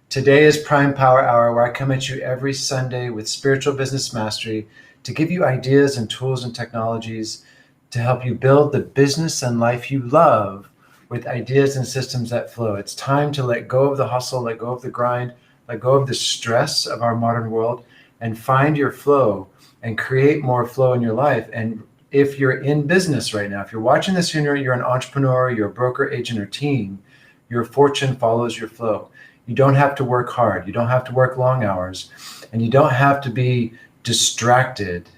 Today is Prime Power Hour, where I come at you every Sunday with spiritual business mastery to give you ideas and tools and technologies to help you build the business and life you love with ideas and systems that flow. It's time to let go of the hustle, let go of the grind, let go of the stress of our modern world, and find your flow and create more flow in your life. And if you're in business right now, if you're watching this and you're an entrepreneur, you're a broker, agent, or team, your fortune follows your flow. You don't have to work hard. You don't have to work long hours, and you don't have to be distracted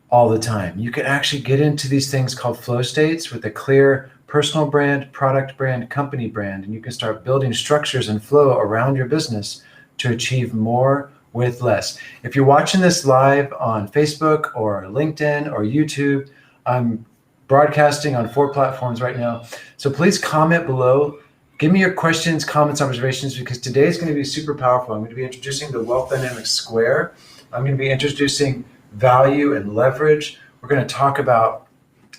all the time. You can actually get into these things called flow states with a clear personal brand, product brand, company brand, and you can start building structures and flow around your business to achieve more with less. If you're watching this live on Facebook or LinkedIn or YouTube, I'm broadcasting on 4 platforms right now. So please comment below. Give me your questions, comments, observations, because today is going to be super powerful. I'm going to be introducing the wealth dynamic square. I'm going to be introducing value and leverage. We're going to talk about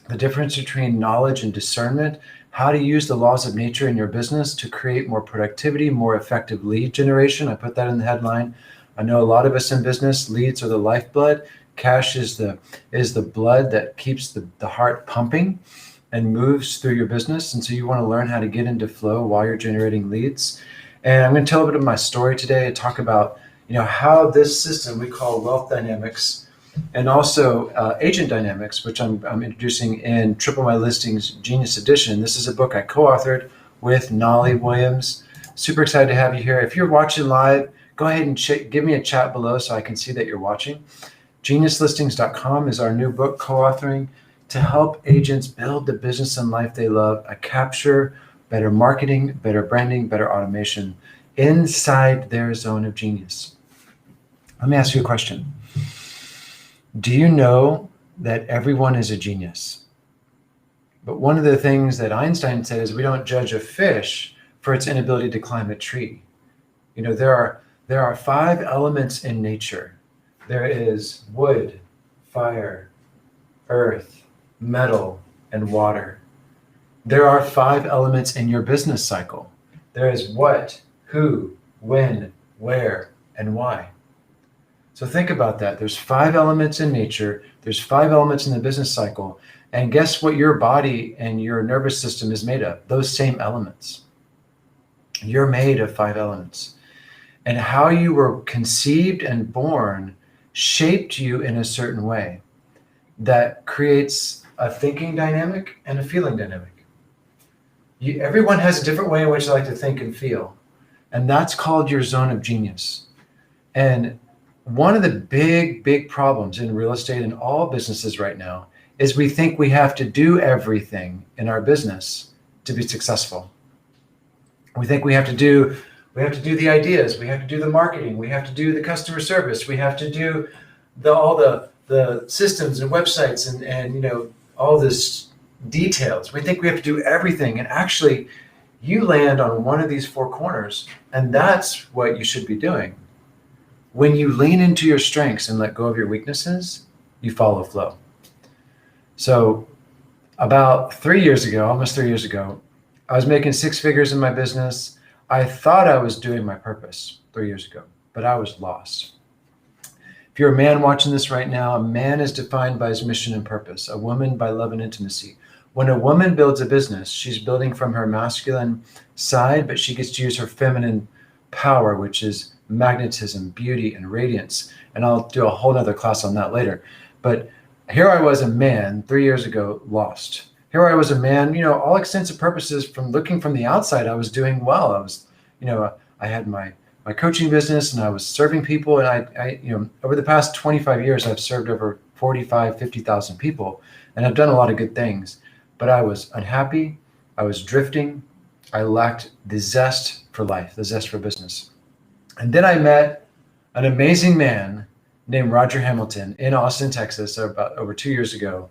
the difference between knowledge and discernment, how to use the laws of nature in your business to create more productivity, more effective lead generation. I put that in the headline. I know a lot of us in business, leads are the lifeblood. Cash is the blood that keeps the heart pumping and moves through your business. And so you want to learn how to get into flow while you're generating leads. And I'm going to tell a bit of my story today and talk about, how this system we call wealth dynamics and also agent dynamics, which I'm introducing in Triple My Listings Genius Edition. This is a book I co-authored with Nolly Williams. Super excited to have you here. If you're watching live, go ahead and give me a chat below so I can see that you're watching. GeniusListings.com is our new book co-authoring to help agents build the business and life they love, capture better marketing, better branding, better automation inside their zone of genius. Let me ask you a question. Do you know that everyone is a genius? But one of the things that Einstein said is we don't judge a fish for its inability to climb a tree. There are 5 elements in nature. There is wood, fire, earth, metal, and water. There are 5 elements in your business cycle. There is what, who, when, where, and why. So think about that. There's 5 elements in nature. There's 5 elements in the business cycle. And guess what your body and your nervous system is made of? Those same elements. You're made of 5 elements. And how you were conceived and born shaped you in a certain way that creates a thinking dynamic and a feeling dynamic. Everyone has a different way in which they like to think and feel. And that's called your zone of genius. And one of the big problems in real estate and all businesses right now is we think we have to do everything in our business to be successful. We think we have to do the ideas, we have to do the marketing, we have to do the customer service, we have to do all the systems and websites and all this details. We think we have to do everything, and actually you land on one of these 4 corners, and that's what you should be doing. When you lean into your strengths and let go of your weaknesses, you follow flow. So about 3 years ago, almost 3 years ago, I was making 6 figures in my business. I thought I was doing my purpose 3 years ago, but I was lost. If you're a man watching this right now, a man is defined by his mission and purpose, a woman by love and intimacy. When a woman builds a business, she's building from her masculine side, but she gets to use her feminine power, which is magnetism, beauty, and radiance. And I'll do a whole nother class on that later. But here I was, a man 3 years ago, lost. Here I was, a man, all extensive purposes, from looking from the outside, I was doing well. I was, I had my coaching business and I was serving people. And I over the past 25 years, I've served over 45, 50,000 people, and I've done a lot of good things, but I was unhappy. I was drifting. I lacked the zest for life, the zest for business. And then I met an amazing man named Roger Hamilton in Austin, Texas, about over 2 years ago.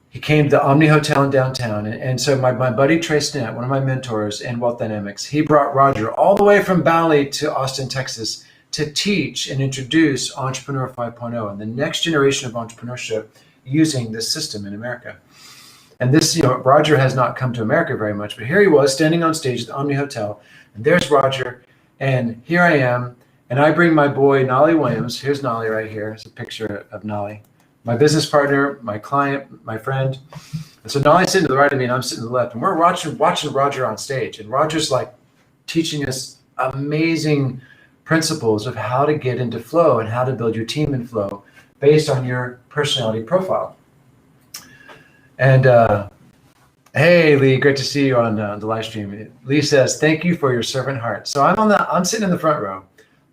He came to the Omni Hotel in downtown. And so my buddy Trey Snett, one of my mentors in Wealth Dynamics, he brought Roger all the way from Bali to Austin, Texas to teach and introduce Entrepreneur 5.0 and the next generation of entrepreneurship using this system in America. And this, Roger has not come to America very much, but here he was standing on stage at the Omni Hotel And there's Roger. And here I am. And I bring my boy, Nolly Williams. Here's Nolly right here. It's a picture of Nolly. My business partner, my client, my friend. And so Nolly's sitting to the right of me and I'm sitting to the left. And we're watching Roger on stage. And Roger's like teaching us amazing principles of how to get into flow and how to build your team in flow based on your personality profile. And hey, Lee, great to see you on the live stream. Lee says, thank you for your servant heart. So I'm sitting in the front row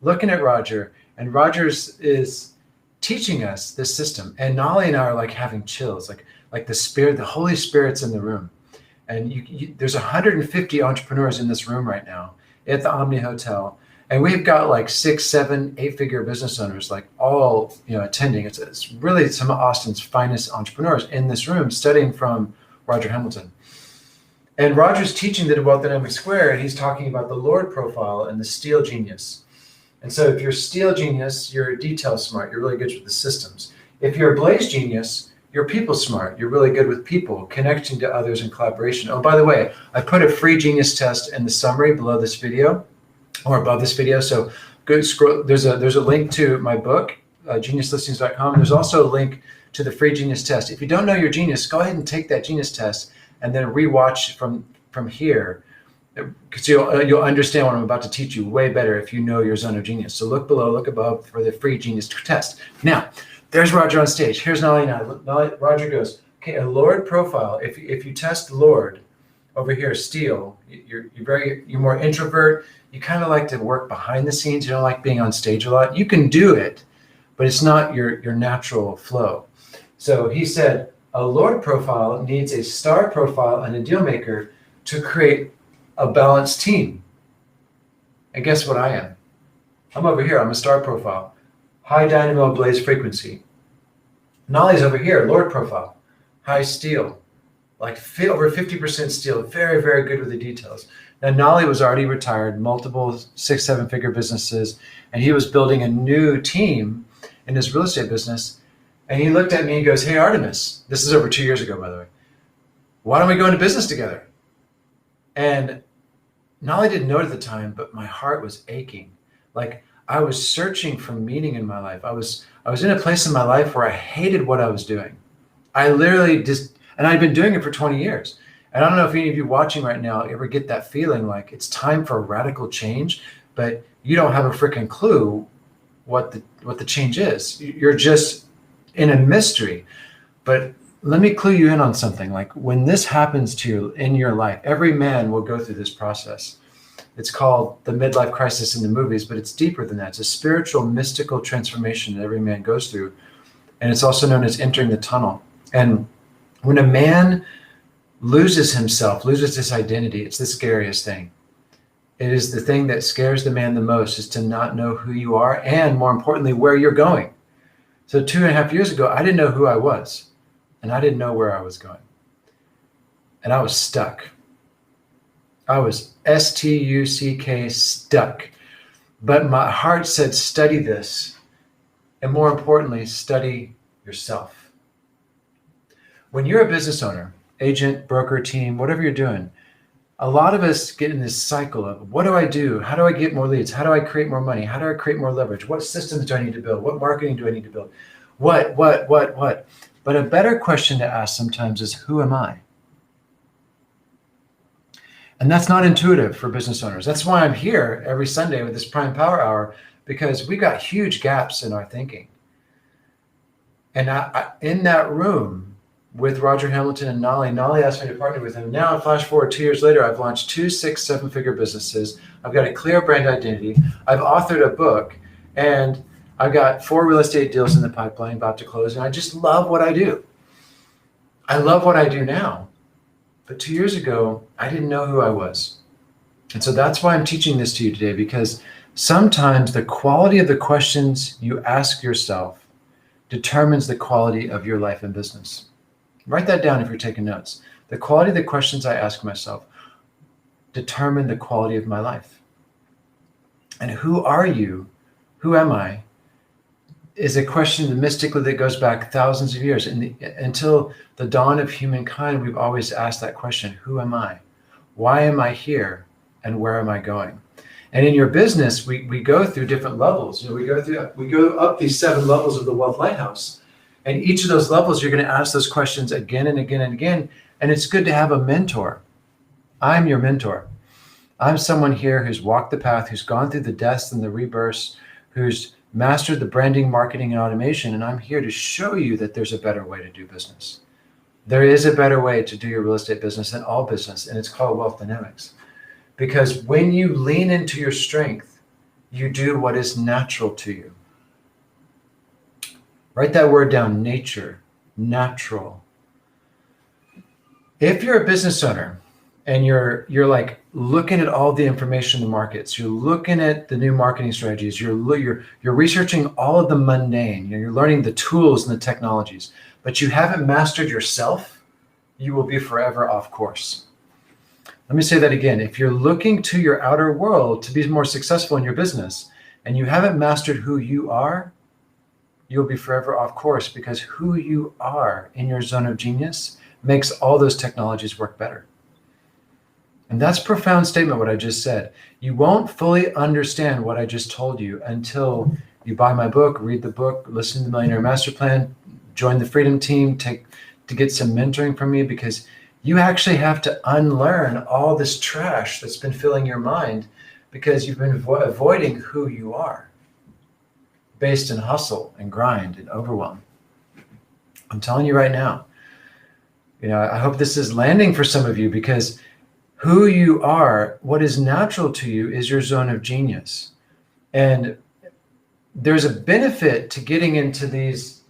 looking at Roger, and Rogers is teaching us this system. And Nolly and I are like having chills, like the Holy Spirit's in the room. And there's 150 entrepreneurs in this room right now at the Omni Hotel. And we've got like 6, 7, 8-figure business owners, like all attending. It's really some of Austin's finest entrepreneurs in this room studying from Roger Hamilton. And Roger's teaching the Wealth Dynamic Square, and he's talking about the Lord profile and the Steel Genius. And so if you're Steel Genius, you're detail smart. You're really good with the systems. If you're a Blaze Genius, you're people smart. You're really good with people, connecting to others and collaboration. Oh, by the way, I put a free genius test in the summary below this video or above this video. So go scroll. There's a link to my book, geniuslistings.com. There's also a link to the free genius test. If you don't know your genius, go ahead and take that genius test and then rewatch from here, because you'll understand what I'm about to teach you way better if you know your zone of genius. So look below, look above for the free genius test. Now, there's Roger on stage. Here's Nolly now. Roger goes, okay, a Lord profile. If you test Lord over here, Steel, you're more introvert. You kind of like to work behind the scenes. You don't like being on stage a lot. You can do it, but it's not your natural flow. So he said, a Lord profile needs a star profile and a deal maker to create a balanced team. And guess what I am? I'm over here. I'm a star profile. High Dynamo Blaze frequency. Nolly's over here, Lord profile. High Steel. Like over 50% Steel. Very, very good with the details. Now, Nolly was already retired, multiple 6, 7-figure businesses, and he was building a new team in his real estate business. And he looked at me and goes, hey, Arttemis, this is over 2 years ago, by the way. Why don't we go into business together? And Nolly didn't know it at the time, but my heart was aching. Like I was searching for meaning in my life. I was in a place in my life where I hated what I was doing. I literally and I'd been doing it for 20 years. And I don't know if any of you watching right now ever get that feeling like it's time for a radical change, but you don't have a freaking clue what the change is. You're just in a mystery. But let me clue you in on something. Like when this happens to you in your life, every man will go through this process. It's called the midlife crisis in the movies, but it's deeper than that. It's a spiritual, mystical transformation that every man goes through. And it's also known as entering the tunnel. And when a man loses himself, loses his identity, it's the scariest thing. It is the thing that scares the man the most, is to not know who you are and, more importantly, where you're going. So 2.5 years ago, I didn't know who I was, and I didn't know where I was going. And I was stuck. I was STUCK, stuck. But my heart said, study this. And more importantly, study yourself. When you're a business owner, agent, broker, team, whatever you're doing, a lot of us get in this cycle of, what do I do? How do I get more leads? How do I create more money? How do I create more leverage? What systems do I need to build? What marketing do I need to build? What? But a better question to ask sometimes is, who am I? And that's not intuitive for business owners. That's why I'm here every Sunday with this Prime Power Hour, because we got huge gaps in our thinking. And in that room with Roger Hamilton and Nolly asked me to partner with him. Now, flash forward 2 years later, I've launched 2 6, 7-figure businesses. I've got a clear brand identity. I've authored a book, and I've got 4 real estate deals in the pipeline about to close. And I just love what I do. I love what I do now. But 2 years ago, I didn't know who I was. And so that's why I'm teaching this to you today, because sometimes the quality of the questions you ask yourself determines the quality of your life and business. Write that down if you're taking notes. The quality of the questions I ask myself determine the quality of my life. And who are you? Who am I? Is a question mystically that goes back thousands of years. Until the dawn of humankind, we've always asked that question, who am I? Why am I here? and where am I going? And in your business, we go through different levels. You know, we go up these 7 levels of the Wealth Lighthouse. And each of those levels, you're going to ask those questions again and again and again. And it's good to have a mentor. I'm your mentor. I'm someone here who's walked the path, who's gone through the deaths and the rebirths, who's mastered the branding, marketing, and automation. And I'm here to show you that there's a better way to do business. There is a better way to do your real estate business than all business, and it's called Wealth Dynamics. Because when you lean into your strength, you do what is natural to you. Write that word down, nature, natural. If you're a business owner and you're like looking at all the information in the markets, you're looking at the new marketing strategies, you're researching all of the mundane, you're learning the tools and the technologies, but you haven't mastered yourself, you will be forever off course. Let me say that again. If you're looking to your outer world to be more successful in your business and you haven't mastered who you are, you'll be forever off course, because who you are in your zone of genius makes all those technologies work better. And that's a profound statement, what I just said. You won't fully understand what I just told you until you buy my book, read the book, listen to the Millionaire Master Plan, join the Freedom Team, to get some mentoring from me, because you actually have to unlearn all this trash that's been filling your mind because you've been avoiding who you are, based in hustle and grind and overwhelm. I'm telling you right now, I hope this is landing for some of you, because who you are, what is natural to you, is your zone of genius. And there's a benefit to getting into this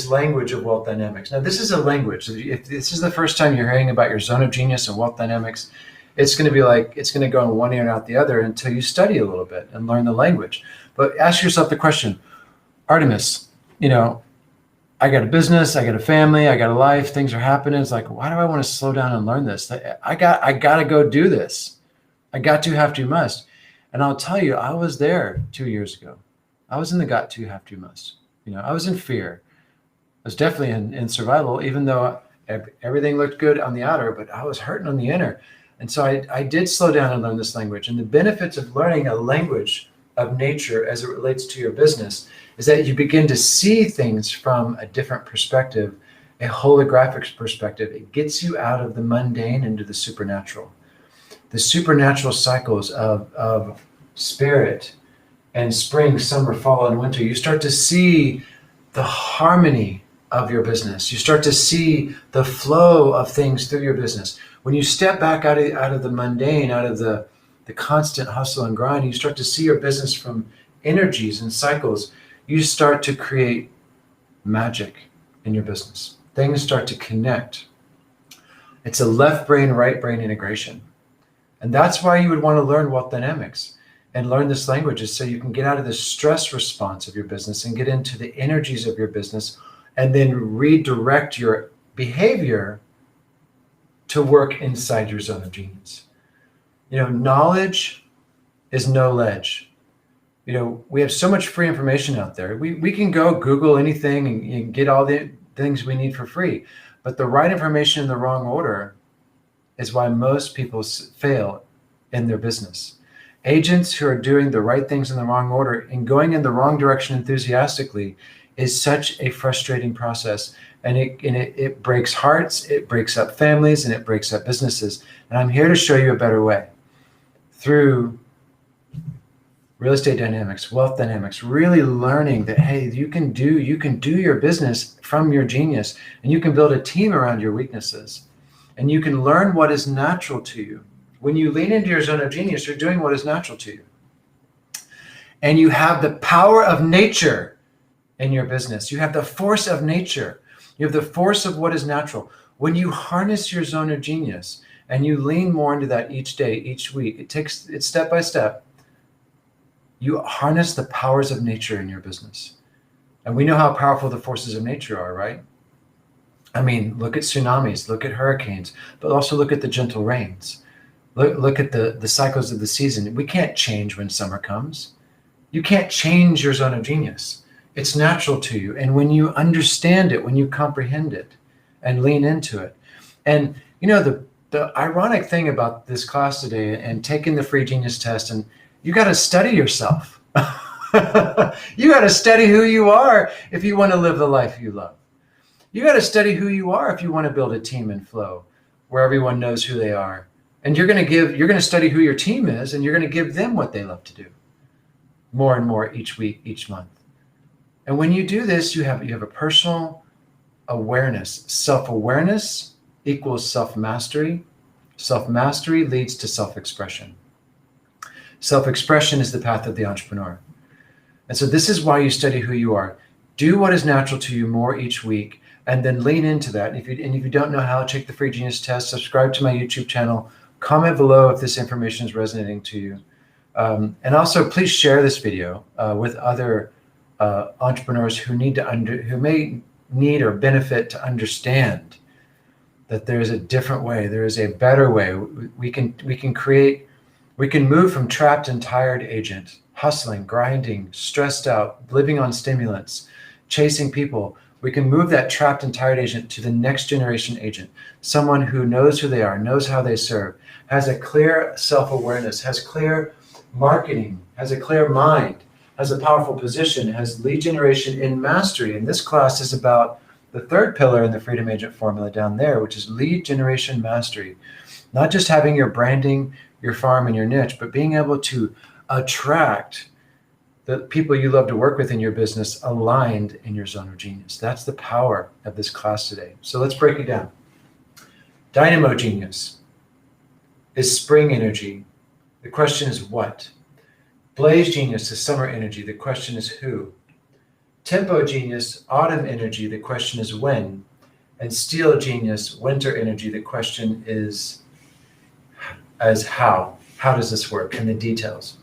language of wealth dynamics. Now, this is a language. If this is the first time you're hearing about your zone of genius and wealth dynamics, it's going to go in one ear and out the other until you study a little bit and learn the language. But ask yourself the question, Arttemis, I got a business, I got a family, I got a life, things are happening. It's like, why do I want to slow down and learn this? I got to go do this. I got to, have to, must. And I'll tell you, I was there 2 years ago. I was in the got to, have to, must. I was in fear. I was definitely in survival, even though everything looked good on the outer, but I was hurting on the inner. And so I did slow down and learn this language. And the benefits of learning a language of nature as it relates to your business is that you begin to see things from a different perspective, a holographic perspective. It gets you out of the mundane into the supernatural cycles of spirit and spring, summer, fall, and winter. You start to see the harmony of your business. You start to see the flow of things through your business. When you step back out of the mundane, out of the constant hustle and grind, you start to see your business from energies and cycles. You start to create magic in your business. Things start to connect. It's a left brain, right brain integration. And that's why you would want to learn wealth dynamics and learn this language, is so you can get out of the stress response of your business and get into the energies of your business, and then redirect your behavior to work inside your zone of genius. Knowledge is no ledge. We have so much free information out there. We can go Google anything and get all the things we need for free. But the right information in the wrong order is why most people fail in their business. Agents who are doing the right things in the wrong order and going in the wrong direction enthusiastically is such a frustrating process. And it breaks hearts, it breaks up families, and it breaks up businesses. And I'm here to show you a better way through real estate dynamics, wealth dynamics, really learning that, hey, you can do your business from your genius, and you can build a team around your weaknesses, and you can learn what is natural to you. When you lean into your zone of genius, you're doing what is natural to you. And you have the power of nature in your business. You have the force of nature. You have the force of what is natural. When you harness your zone of genius and you lean more into that each day, each week, it's step by step. You harness the powers of nature in your business. And we know how powerful the forces of nature are, right? I mean, look at tsunamis, look at hurricanes, but also look at the gentle rains. Look at the cycles of the season. We can't change when summer comes. You can't change your zone of genius. It's natural to you. And when you understand it, when you comprehend it and lean into it. And the the ironic thing about this class today and taking the free genius test, and you got to study yourself. You got to study who you are if you want to live the life you love. You got to study who you are if you want to build a team in flow where everyone knows who they are. And you're going to study who your team is, and you're going to give them what they love to do more and more each week, each month. And when you do this, you have a personal awareness. Self-awareness equals self-mastery. Self-mastery leads to self-expression. Self-expression is the path of the entrepreneur. And so this is why you study who you are. Do what is natural to you more each week, and then lean into that. If you don't know how, take the free genius test, subscribe to my YouTube channel, comment below if this information is resonating to you. And also please share this video with other entrepreneurs who may need or benefit to understand that there is a different way. There is a better way. We can move from trapped and tired agent, hustling, grinding, stressed out, living on stimulants, chasing people. We can move that trapped and tired agent to the next generation agent, someone who knows who they are, knows how they serve, has a clear self-awareness, has clear marketing, has a clear mind, has a powerful position, has lead generation in mastery. And this class is about the third pillar in the Freedom Agent formula down there, which is lead generation mastery. Not just having your branding, your farm, and your niche, but being able to attract the people you love to work with in your business aligned in your zone of genius. That's the power of this class today. So let's break it down. Dynamo genius is spring energy. The question is what? Blaze genius is summer energy. The question is who? Tempo genius, autumn energy. The question is when. And steel genius, winter energy. The question is how. How does this work? And the details.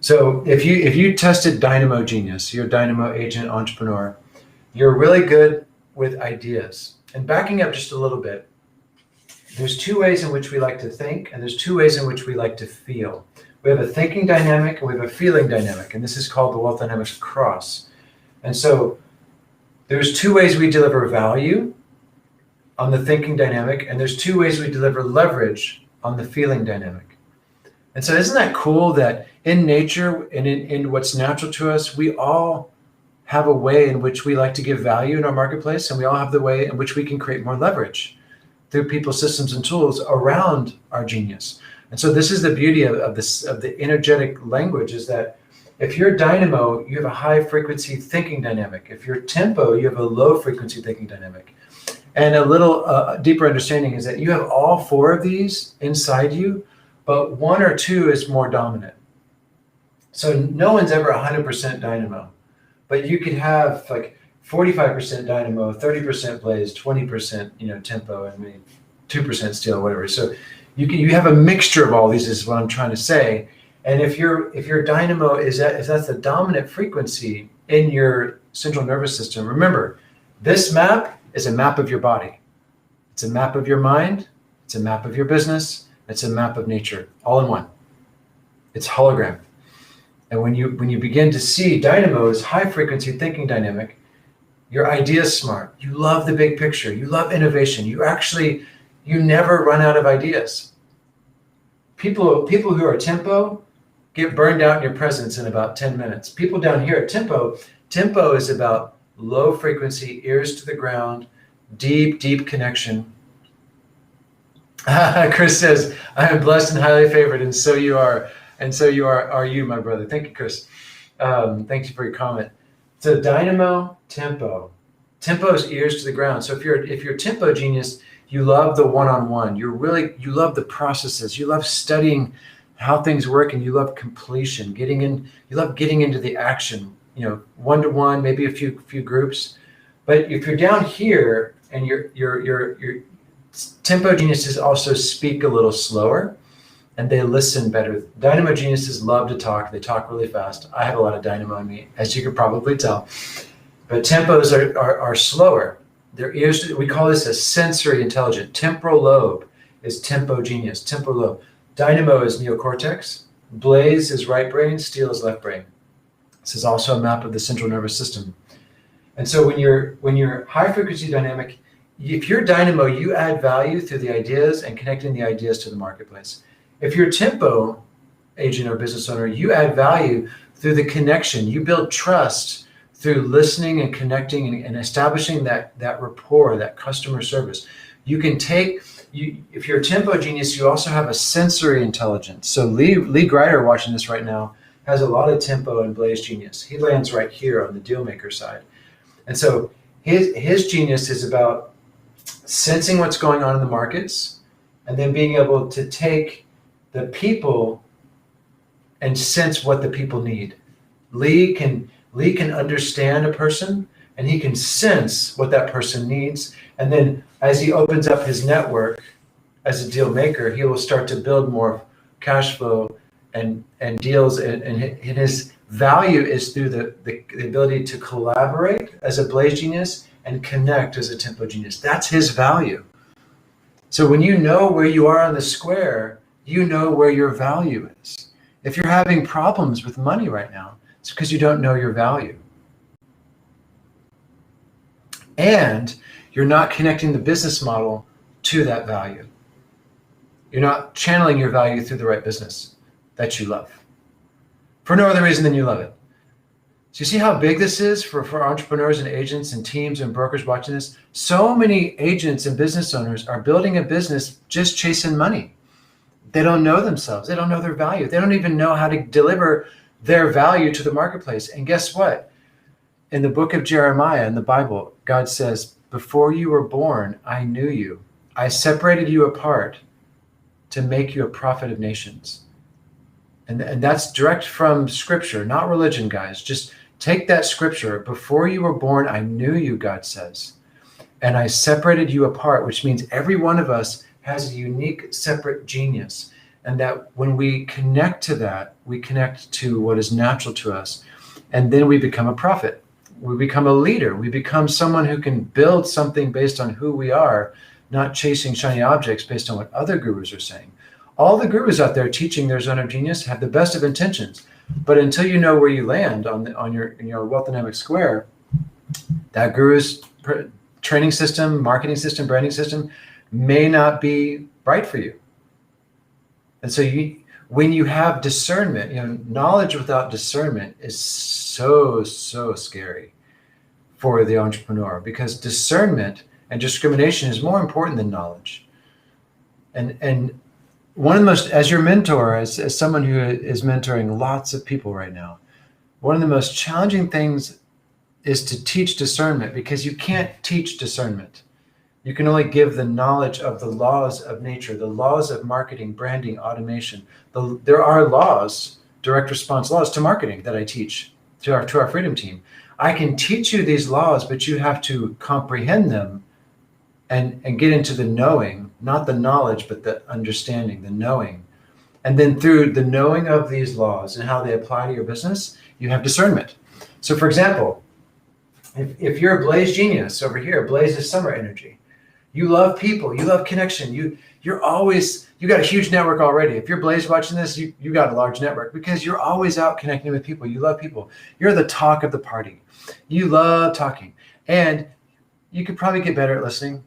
So if you tested Dynamo genius, you're a Dynamo agent entrepreneur, you're really good with ideas. And backing up just a little bit, there's two ways in which we like to think, and there's two ways in which we like to feel. We have a thinking dynamic and we have a feeling dynamic, and this is called the Wealth Dynamics Cross. And so there's two ways we deliver value on the thinking dynamic, and there's two ways we deliver leverage on the feeling dynamic. And so isn't that cool that in nature and in what's natural to us, we all have a way in which we like to give value in our marketplace, and we all have the way in which we can create more leverage through people, systems, and tools around our genius. And so this is the beauty of the energetic language, is that if you're Dynamo, you have a high frequency thinking dynamic. If you're Tempo, you have a low frequency thinking dynamic. And a little deeper understanding is that you have all four of these inside you, but one or two is more dominant. So no one's ever 100% Dynamo, but you could have like 45% Dynamo, 30% Blaze, 20% Tempo, and maybe 2% Steel, whatever. So you have a mixture of all these, is what I'm trying to say. And if your Dynamo if that's the dominant frequency in your central nervous system, remember, this map is a map of your body. It's a map of your mind. It's a map of your business. It's a map of nature, all in one. It's hologram. And when you begin to see Dynamo's high frequency thinking dynamic, your idea is smart. You love the big picture. You love innovation. You never run out of ideas. People who are Tempo get burned out in your presence in about 10 minutes. People down here at Tempo is about low frequency, ears to the ground, deep connection. Chris says, I am blessed and highly favored, and so you are. And so are you, my brother. Thank you, Chris. Thank you for your comment. So Dynamo, Tempo. Tempo is ears to the ground. So if you're Tempo genius, you love the one-on-one. You love the processes. You love studying how things work, and you love completion. You love getting into the action. One-to-one, maybe a few groups. But if you're down here and your Tempo geniuses also speak a little slower, and they listen better. Dynamo geniuses love to talk. They talk really fast. I have a lot of Dynamo in me, as you could probably tell. But Tempos are slower. Their ears, we call this a sensory intelligent. Temporal lobe is Tempo genius, temporal lobe. Dynamo is neocortex. Blaze is right brain. Steel is left brain. This is also a map of the central nervous system. And so when you're high frequency dynamic, if you're Dynamo, you add value through the ideas and connecting the ideas to the marketplace. If you're Tempo agent or business owner, you add value through the connection. You build trust through listening and connecting and establishing that rapport, that customer service. You can if you're a Tempo genius, you also have a sensory intelligence. So Lee Greider, watching this right now, has a lot of Tempo and Blaze genius. He lands right here on the deal maker side. And so his genius is about sensing what's going on in the markets and then being able to take the people and sense what the people need. Lee can understand a person and he can sense what that person needs. And then as he opens up his network as a deal maker, he will start to build more cash flow and deals. And his value is through the ability to collaborate as a Blaze genius and connect as a Tempo genius. That's his value. So when you know where you are on the square, you know where your value is. If you're having problems with money right now, it's because you don't know your value. And you're not connecting the business model to that value. You're not channeling your value through the right business that you love for no other reason than you love it. So you see how big this is for entrepreneurs and agents and teams and brokers watching this? So many agents and business owners are building a business just chasing money. They don't know themselves. They don't know their value. They don't even know how to deliver their value to the marketplace. And guess what? In the book of Jeremiah in the Bible, God says, before you were born, I knew you. I separated you apart to make you a prophet of nations. And that's direct from scripture, not religion, guys. Just take that scripture. Before you were born, I knew you, God says. And I separated you apart, which means every one of us has a unique, separate genius. And that when we connect to that, we connect to what is natural to us. And then we become a prophet. We become a leader. We become someone who can build something based on who we are, not chasing shiny objects based on what other gurus are saying. All the gurus out there teaching their zone of genius have the best of intentions. But until you know where you land on your Wealth Dynamic Square, that guru's training system, marketing system, branding system may not be right for you. And so when you have discernment, knowledge without discernment is so scary for the entrepreneur, because discernment and discrimination is more important than knowledge. And one of the most, as your mentor, as someone who is mentoring lots of people right now, one of the most challenging things is to teach discernment, because you can't teach discernment. You can only give the knowledge of the laws of nature, the laws of marketing, branding, automation. There are laws, direct response laws to marketing that I teach to our Freedom Team. I can teach you these laws, but you have to comprehend them and get into the knowing, not the knowledge, but the understanding, the knowing. And then through the knowing of these laws and how they apply to your business, you have discernment. So for example, if you're a Blaze genius over here, Blaze is summer energy. You love people, you love connection. You got a huge network already. If you're Blaze watching this, you got a large network because you're always out connecting with people. You love people. You're the talk of the party. You love talking. And you could probably get better at listening.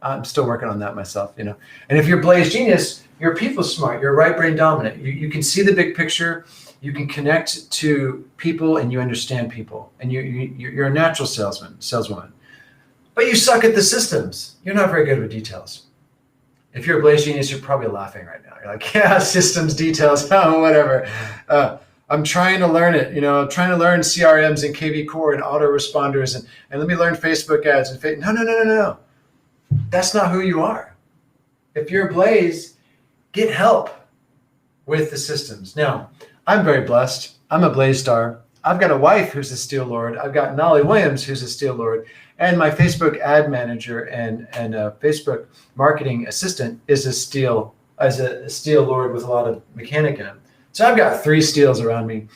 I'm still working on that myself, And if you're Blaze genius, you're people smart, you're right brain dominant. You can see the big picture, you can connect to people, and you understand people. And you're a natural saleswoman. But you suck at the systems. You're not very good with details. If you're a Blaze genius, you're probably laughing right now. You're like, yeah, systems, details, whatever. I'm trying to learn it, trying to learn CRMs and KV Core and autoresponders and let me learn Facebook ads and No. That's not who you are. If you're a Blaze, get help with the systems. Now, I'm very blessed. I'm a Blaze star. I've got a wife who's a Steel Lord. I've got Nolly Williams, who's a Steel Lord. And my Facebook ad manager and a Facebook marketing assistant is a Steel Lord with a lot of mechanic in him. So I've got 3 Steels around me.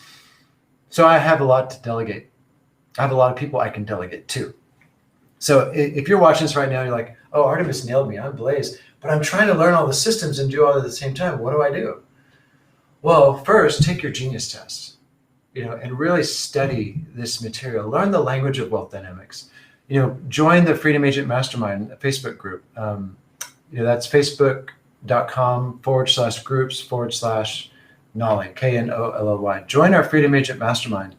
So I have a lot to delegate. I have a lot of people I can delegate to. So if you're watching this right now, you're like, oh, Arttemis nailed me. I'm Blaze. But I'm trying to learn all the systems and do all at the same time. What do I do? Well, first, take your genius test, and really study this material. Learn the language of wealth dynamics. join the Freedom Agent Mastermind Facebook group. That's facebook.com/groups/Nolly, Knolly. Join our Freedom Agent Mastermind.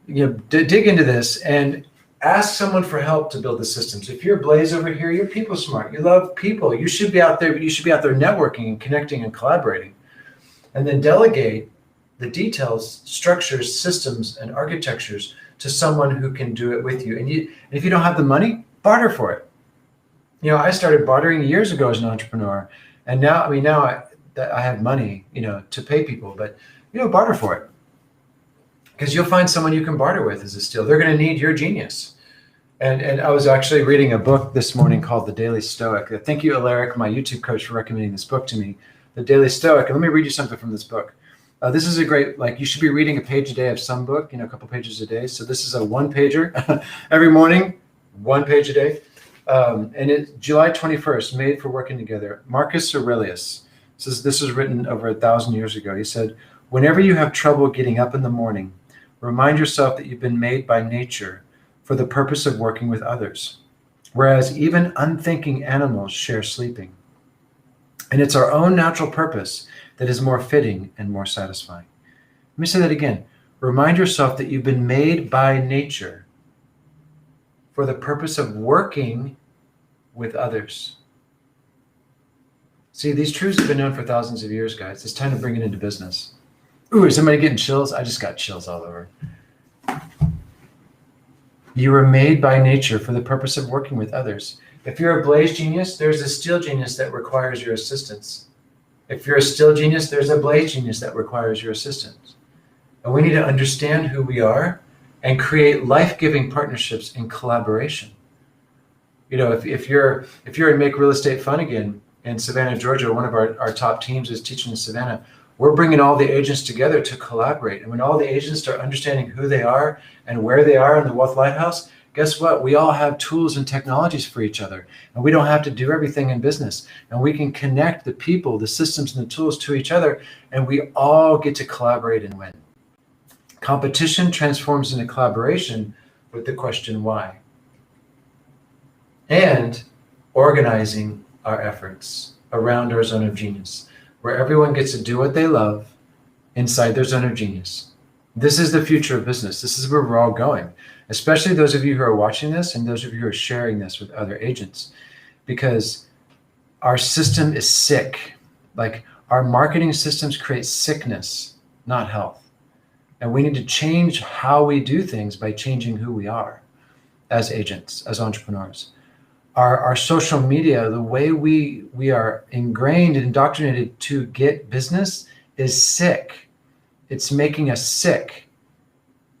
Dig into this and ask someone for help to build the systems. If you're Blaze over here, you're people smart. You love people. You should be out there, but you should be out there networking and connecting and collaborating. And then delegate the details, structures, systems, and architectures to someone who can do it with you. And if you don't have the money, barter for it. I started bartering years ago as an entrepreneur, and now I have money, to pay people, but barter for it, because you'll find someone you can barter with as a steal. They're going to need your genius. And I was actually reading a book this morning called The Daily Stoic. Thank you, Alaric, my YouTube coach, for recommending this book to me, The Daily Stoic. And let me read you something from this book. This is a great, you should be reading a page a day of some book, a couple pages a day. So this is a one-pager every morning, 1 page a day. And it's July 21st, Made for Working Together. Marcus Aurelius says, this was written over 1,000 years ago. He said, whenever you have trouble getting up in the morning, remind yourself that you've been made by nature for the purpose of working with others, whereas even unthinking animals share sleeping. And it's our own natural purpose that is more fitting and more satisfying. Let me say that again. Remind yourself that you've been made by nature for the purpose of working with others. See, these truths have been known for thousands of years, guys. It's time to bring it into business. Ooh, is somebody getting chills? I just got chills all over. You were made by nature for the purpose of working with others. If you're a Blaze genius, there's a Steel genius that requires your assistance. If you're a Steel genius, there's a Blaze genius that requires your assistance. And we need to understand who we are and create life-giving partnerships in collaboration. If you're in Make Real Estate Fun Again in Savannah, Georgia, one of our top teams is teaching in Savannah. We're bringing all the agents together to collaborate. And when all the agents start understanding who they are and where they are in the Wealth Lighthouse, guess what? We all have tools and technologies for each other. And we don't have to do everything in business. And we can connect the people, the systems, and the tools to each other. And we all get to collaborate and win. Competition transforms into collaboration with the question why. And organizing our efforts around our zone of genius, where everyone gets to do what they love inside their zone of genius. This is the future of business. This is where we're all going, especially those of you who are watching this and those of you who are sharing this with other agents, because our system is sick. Our marketing systems create sickness, not health. And we need to change how we do things by changing who we are as agents, as entrepreneurs. Our social media, the way we are ingrained and indoctrinated to get business is sick. It's making us sick.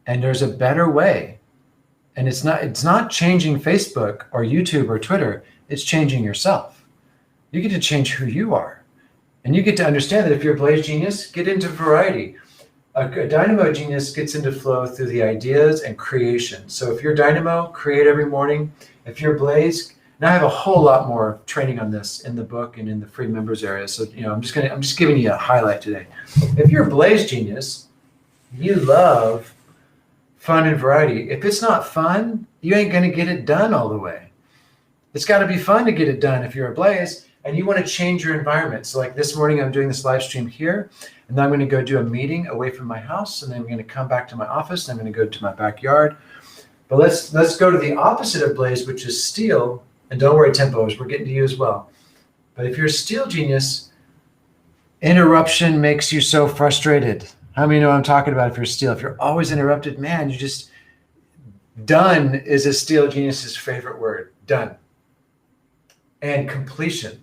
And there's a better way. And it's not changing Facebook or YouTube or Twitter. It's changing yourself. You get to change who you are. And you get to understand that if you're a Blaze genius, get into variety. A Dynamo genius gets into flow through the ideas and creation. So if you're Dynamo, create every morning. If you're Blaze, now I have a whole lot more training on this in the book and in the free members area. So I'm just giving you a highlight today. If you're a Blaze genius, you love fun and variety. If it's not fun, you ain't gonna get it done all the way. It's got to be fun to get it done if you're a Blaze and you want to change your environment. So like this morning, I'm doing this live stream here. And then I'm going to go do a meeting away from my house, and then I'm going to come back to my office, and I'm going to go to my backyard. But let's go to the opposite of Blaze, which is Steel. And don't worry, Tempos, we're getting to you as well. But if you're a Steel genius, interruption makes you so frustrated. How many know what I'm talking about if you're Steel? If you're always interrupted, man, done is a Steel genius's favorite word, done. And completion.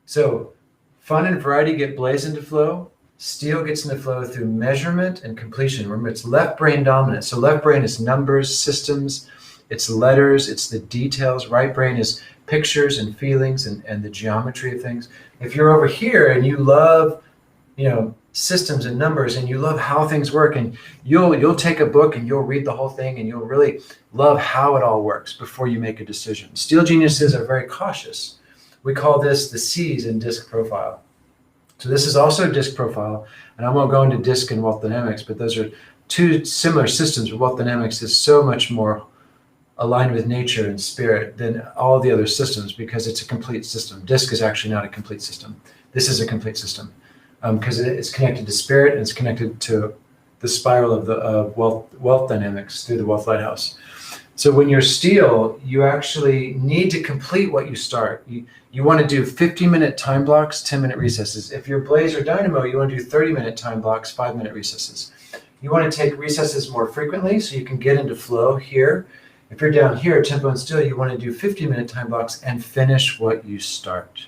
So fun and variety get Blaze into flow. Steel gets into flow through measurement and completion. Remember, it's left brain dominant. So left brain is numbers, systems, it's letters, it's the details. Right brain is pictures and feelings and the geometry of things. If you're over here and you love, systems and numbers and you love how things work, and you'll take a book and you'll read the whole thing and you'll really love how it all works before you make a decision. Steel geniuses are very cautious. We call this the C's in DISC profile. So this is also DISC profile, and I won't go into DISC and Wealth Dynamics, but those are two similar systems. Wealth Dynamics is so much more aligned with nature and spirit than all the other systems, because it's a complete system. DISC is actually not a complete system. This is a complete system because it's connected to spirit and it's connected to the spiral of the wealth dynamics through the wealth lighthouse. So when you're steel, you actually need to complete what you start. You want to do 50-minute time blocks, 10-minute recesses. If you're blaze or dynamo, you want to do 30-minute time blocks, 5-minute recesses. You want to take recesses more frequently so you can get into flow here. If you're down here, tempo and steel, you want to do 50-minute time blocks and finish what you start.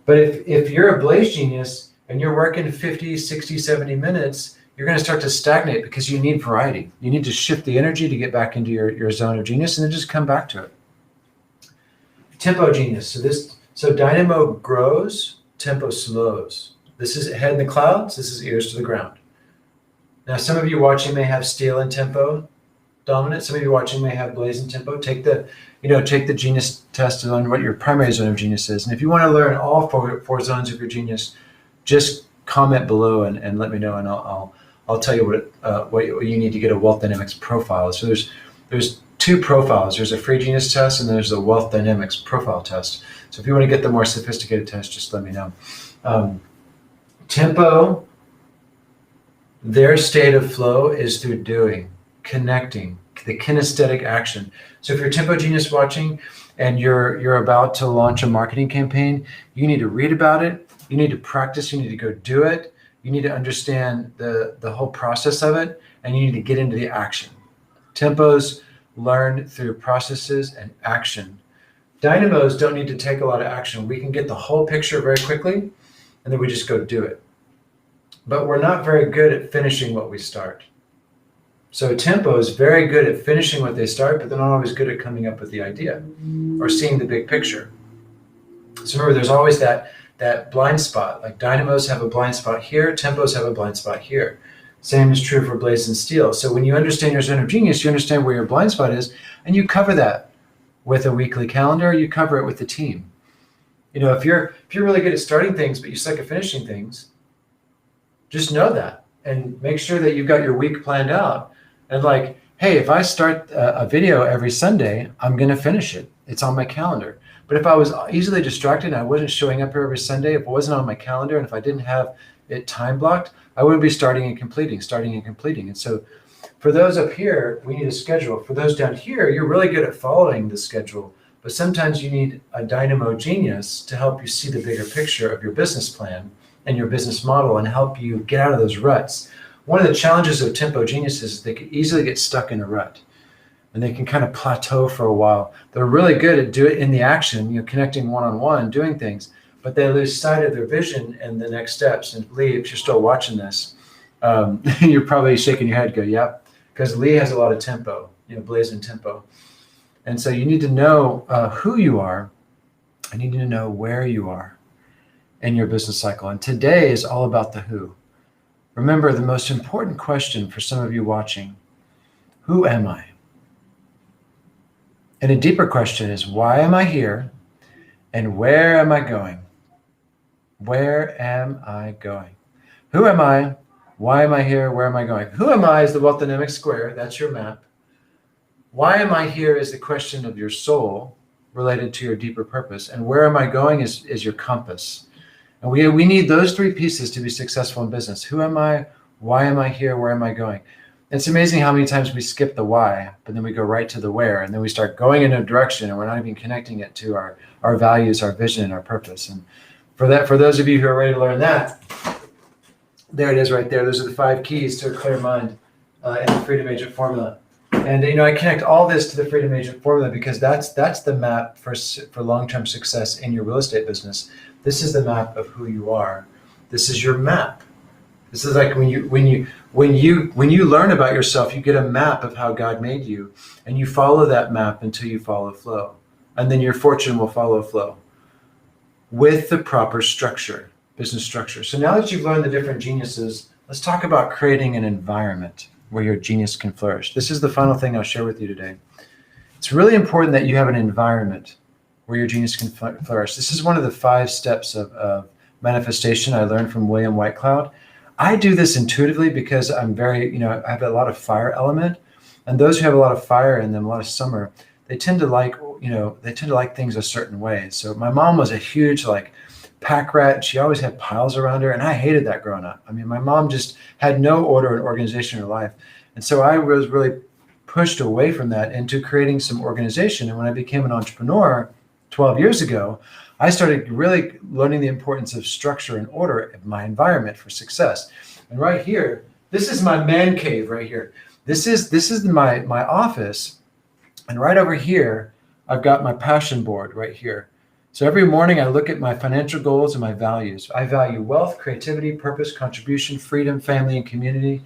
But if you're a blaze genius and you're working 50, 60, 70 minutes, you're going to start to stagnate because you need variety. You need to shift the energy to get back into your zone of genius and then just come back to it. Tempo genius. So dynamo grows, tempo slows. This is head in the clouds. This is ears to the ground. Now, some of you watching may have steel and tempo dominant. Some of you watching may have blaze and tempo. Take the genius test on what your primary zone of genius is. And if you want to learn all four zones of your genius, just comment below and let me know, and I'll tell you what you need to get a wealth dynamics profile. So there's two profiles. There's a free genius test and there's a wealth dynamics profile test. So if you want to get the more sophisticated test, just let me know. Tempo, their state of flow is through doing, connecting, the kinesthetic action. So if you're tempo genius watching and you're about to launch a marketing campaign, you need to read about it, you need to practice, you need to go do it. You need to understand the whole process of it, and you need to get into the action. Tempos learn through processes and action. Dynamos don't need to take a lot of action. We can get the whole picture very quickly, and then we just go do it. But we're not very good at finishing what we start. So tempo is very good at finishing what they start, but they're not always good at coming up with the idea or seeing the big picture. So remember, there's always that blind spot. Like dynamos have a blind spot here, tempos have a blind spot here. Same is true for blaze and steel. So when you understand your zone of genius, you understand where your blind spot is, and you cover that with a weekly calendar, you cover it with the team. If you're really good at starting things, but you suck at finishing things, just know that and make sure that you've got your week planned out. And like, hey, if I start a video every Sunday, I'm going to finish it. It's on my calendar. But if I was easily distracted and I wasn't showing up here every Sunday, if it wasn't on my calendar, and if I didn't have it time blocked, I wouldn't be starting and completing. And so for those up here, we need a schedule. For those down here, you're really good at following the schedule. But sometimes you need a dynamo genius to help you see the bigger picture of your business plan and your business model and help you get out of those ruts. One of the challenges of tempo geniuses is they can easily get stuck in a rut. And they can kind of plateau for a while. They're really good at doing it in the action, connecting one-on-one, doing things, but they lose sight of their vision and the next steps. And Lee, if you're still watching this, you're probably shaking your head, go, yep, because Lee has a lot of tempo, blaze and tempo. And so you need to know who you are, and you need to know where you are in your business cycle. And today is all about the who. Remember, the most important question for some of you watching, who am I? And a deeper question is, why am I here and where am I going? Where am I going? Who am I? Why am I here? Where am I going? Who am I is the wealth dynamic square. That's your map. Why am I here is the question of your soul related to your deeper purpose. And where am I going is your compass. And we need those three pieces to be successful in business. Who am I? Why am I here? Where am I going? It's amazing how many times we skip the why, but then we go right to the where, and then we start going in a direction, and we're not even connecting it to our values, our vision, and our purpose. And for those of you who are ready to learn that, there it is right there. Those are the 5 keys to a clear mind in the Freedom Agent formula. And I connect all this to the Freedom Agent formula because that's the map for long-term success in your real estate business. This is the map of who you are. This is your map. This is like when you learn about yourself, you get a map of how God made you, and you follow that map until you follow flow. And then your fortune will follow flow with the proper structure, business structure. So now that you've learned the different geniuses, let's talk about creating an environment where your genius can flourish. This is the final thing I'll share with you today. It's really important that you have an environment where your genius can flourish. This is one of the 5 steps of manifestation I learned from William Whitecloud. I do this intuitively because I'm very, I have a lot of fire element. And those who have a lot of fire in them, a lot of summer, they tend to like things a certain way. So my mom was a huge like pack rat. She always had piles around her, and I hated that growing up. I mean, my mom just had no order and organization in her life. And so I was really pushed away from that into creating some organization. And when I became an entrepreneur 12 years ago, I started really learning the importance of structure and order in my environment for success. And right here, this is my man cave right here. This is my office. And right over here, I've got my passion board right here. So every morning I look at my financial goals and my values. I value wealth, creativity, purpose, contribution, freedom, family, and community.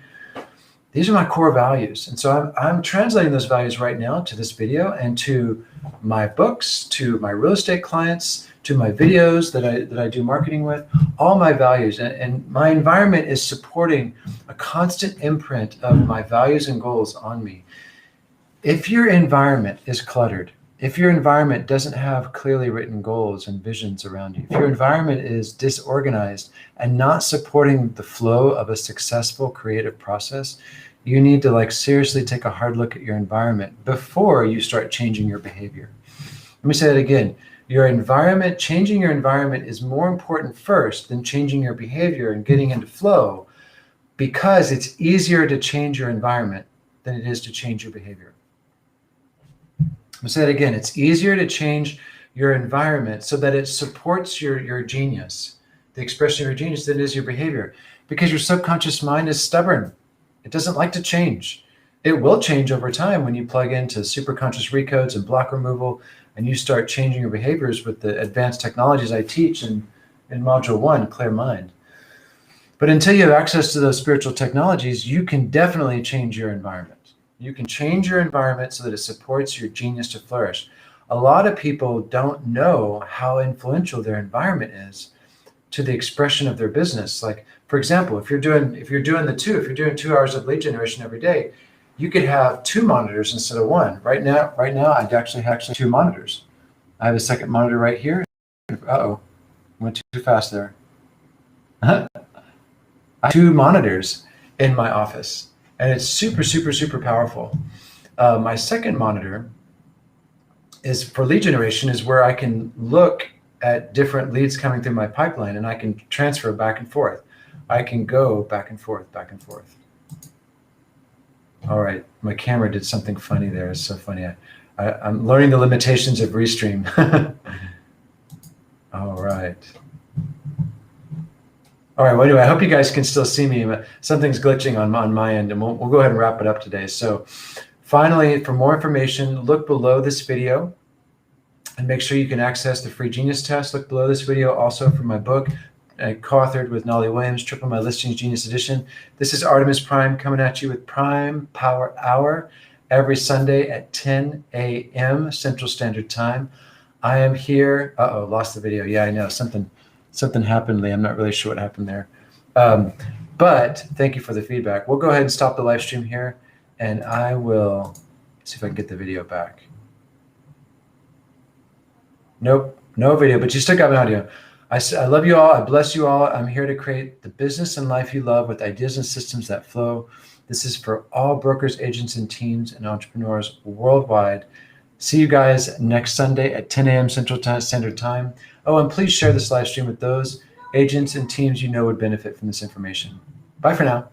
These are my core values. And so I'm translating those values right now to this video and to my books, to my real estate clients, to my videos that I do marketing with, all my values. And my environment is supporting a constant imprint of my values and goals on me. If your environment is cluttered, if your environment doesn't have clearly written goals and visions around you, if your environment is disorganized and not supporting the flow of a successful creative process, you need to seriously take a hard look at your environment before you start changing your behavior. Let me say that again. Changing your environment is more important first than changing your behavior and getting into flow, because it's easier to change your environment than it is to change your behavior. I'm gonna say that again. It's easier to change your environment so that it supports your genius, the expression of your genius, than it is your behavior. Because your subconscious mind is stubborn. It doesn't like to change. It will change over time when you plug into superconscious recodes and block removal, and you start changing your behaviors with the advanced technologies I teach in Module 1, Clear Mind. But until you have access to those spiritual technologies, you can definitely change your environment. You can change your environment so that it supports your genius to flourish. A lot of people don't know how influential their environment is to the expression of their business. Like, for example, if you're doing 2 hours of lead generation every day, you could have 2 monitors instead of 1. Right now, I actually have 2 monitors. I have a second monitor right here. Uh-oh, went too fast there. I have 2 monitors in my office. And it's super, super, super powerful. My second monitor is for lead generation, is where I can look at different leads coming through my pipeline, and I can transfer back and forth. I can go back and forth, back and forth. All right, my camera did something funny there. It's so funny. I'm learning the limitations of Restream. All right. All right, well, anyway, I hope you guys can still see me. Something's glitching on my end, and we'll go ahead and wrap it up today. So finally, for more information, look below this video and make sure you can access the free Genius Test. Look below this video also for my book, co-authored with Nolly Williams, Triple My Listings Genius Edition. This is Arttemis Prime coming at you with Prime Power Hour every Sunday at 10 a.m. Central Standard Time. I am here. Uh-oh, lost the video. Yeah, I know. Something happened, Lee. I'm not really sure what happened there. But thank you for the feedback. We'll go ahead and stop the live stream here, and I will see if I can get the video back. Nope, no video, but you still got an audio. I love you all. I bless you all. I'm here to create the business and life you love with ideas and systems that flow. This is for all brokers, agents, and teams and entrepreneurs worldwide. See you guys next Sunday at 10 a.m. Central Standard Time. Oh, and please share this live stream with those agents and teams you know would benefit from this information. Bye for now.